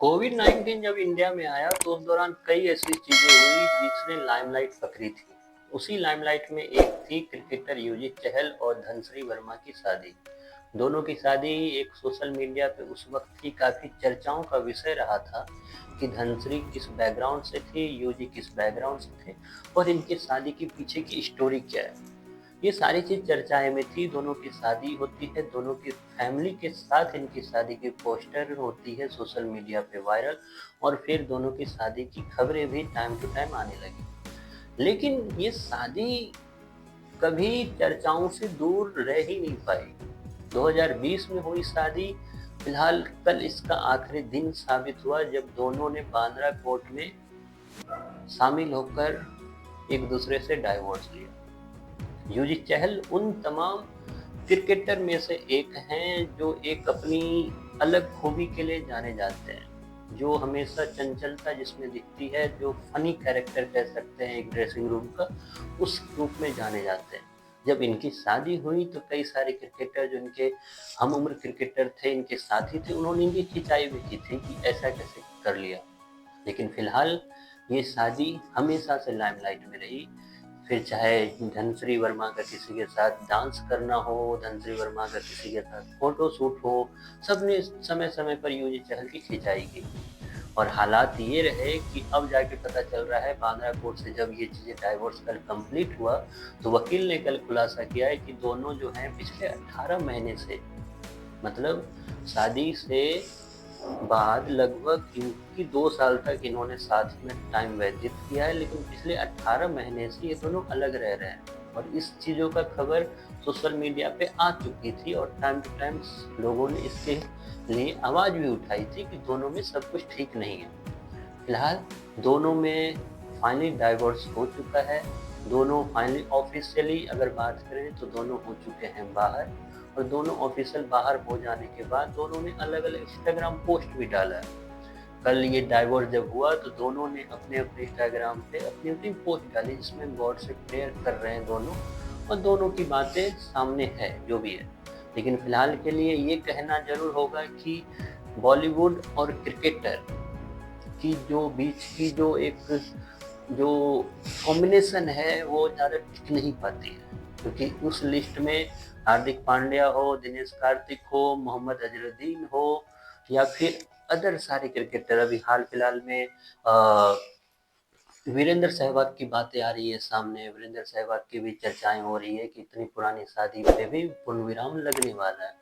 Covid 19 जब India में आया तो उस दौरान कई ऐसी चीजें हुई जिसने लाइमलाइट पकड़ी थी। उसी लाइमलाइट में एक थी क्रिकेटर युवराज चहल और धनश्री वर्मा की शादी। दोनों की शादी एक सोशल मीडिया पे उस वक्त की काफी चर्चाओं का विषय रहा था कि धनश्री किस बैकग्राउंड से थी, युवराज किस बैकग्राउंड से थे और इनकी शादी के पीछे की स्टोरी क्या है। ये सारी चीज चर्चाएं में थी। दोनों की शादी होती है, दोनों की फैमिली के साथ इनकी शादी की पोस्टर होती है सोशल मीडिया पे वायरल, और फिर दोनों की शादी की खबरें भी टाइम टू टाइम आने लगी। लेकिन ये शादी कभी चर्चाओं से दूर रह ही नहीं पाई। 2020 में हुई शादी। फिलहाल कल इसका आखिरी दिन साबित हुआ जब दोनों ने बांद्रा कोर्ट में शामिल होकर एक दूसरे से डाइवोर्स लिया। युवराज चहल उन तमाम क्रिकेटर में से एक हैं जो एक अपनी अलग खूबी के लिए जाने जाते हैं, जो हमेशा चंचलता जिसमें दिखती है, जो फनी कैरेक्टर कह सकते हैं एक ड्रेसिंग रूम का, उस रूप में जाने जाते हैं। जब इनकी शादी हुई तो कई सारे क्रिकेटर जो इनके हम उम्र क्रिकेटर थे, इनके साथी थे, उन्होंने इनकी खिंचाई भी की थी कि ऐसा कैसे कर लिया। लेकिन फिलहाल ये शादी हमेशा से लाइमलाइट में रही। फिर चाहे धनश्री वर्मा का किसी के साथ डांस करना हो, धनश्री वर्मा का किसी के साथ फोटो शूट हो, सबने समय समय पर युवराज चहल की खिंचाई की। और हालात ये रहे कि अब जाके पता चल रहा है बांद्रा कोर्ट से जब ये चीजें डाइवोर्स कल कंप्लीट हुआ तो वकील ने कल खुलासा किया है कि दोनों जो हैं पिछले 18 महीने से, मतलब शादी से बाद लगभग इनकी 2 साल तक इन्होंने साथ में टाइम व्यतीत किया है, लेकिन पिछले 18 महीने से ये दोनों अलग रह रहे हैं। और इस चीज़ों का खबर सोशल मीडिया पे आ चुकी थी और टाइम टू टाइम लोगों ने इसके लिए आवाज़ भी उठाई थी कि दोनों में सब कुछ ठीक नहीं है। फिलहाल दोनों में फाइनली डाइवोर्स हो चुका है। दोनों फाइनली ऑफिशियली अगर बात करें तो दोनों हो चुके हैं बाहर, और दोनों ऑफिशियल बाहर हो जाने के बाद दोनों ने अलग अलग इंस्टाग्राम पोस्ट भी डाला है। कल ये डाइवोर्स जब हुआ तो दोनों ने अपने अपने इंस्टाग्राम पे अपनी अपनी पोस्ट डाली जिसमें गॉड से प्रेयर कर रहे हैं दोनों, और दोनों की बातें सामने है जो भी है। लेकिन फिलहाल के लिए ये कहना जरूर होगा कि बॉलीवुड और क्रिकेटर की जो बीच की जो कॉम्बिनेशन है वो ज़्यादा टिक नहीं पाती है, क्योंकि उस लिस्ट में हार्दिक पांड्या हो, दिनेश कार्तिक हो, मोहम्मद अजहरुद्दीन हो, या फिर अदर सारे क्रिकेटर, अभी हाल फिलहाल में वीरेंद्र सहवाग की बातें आ रही है सामने। वीरेंद्र सहवाग की भी चर्चाएं हो रही है कि इतनी पुरानी शादी पे भी पूर्ण विराम लगने वाला है।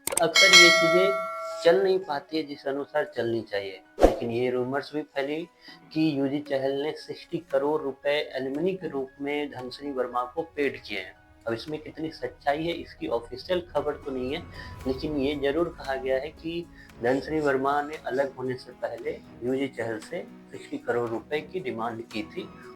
तो अक्सर ये चीजें चल नहीं पाती है जिस अनुसार चलनी चाहिए। लेकिन ये रूमर्स भी फैली कि युवराज चहल ने 60 करोड़ रुपए एलिमनी के रूप में धनश्री वर्मा को पेड किए हैं। अब इसमें कितनी सच्चाई है इसकी ऑफिशियल खबर तो नहीं है, लेकिन ये जरूर कहा गया है कि धनश्री वर्मा ने अलग होने से पहले युवराज चहल से 60 करोड़ रुपए की डिमांड की थी।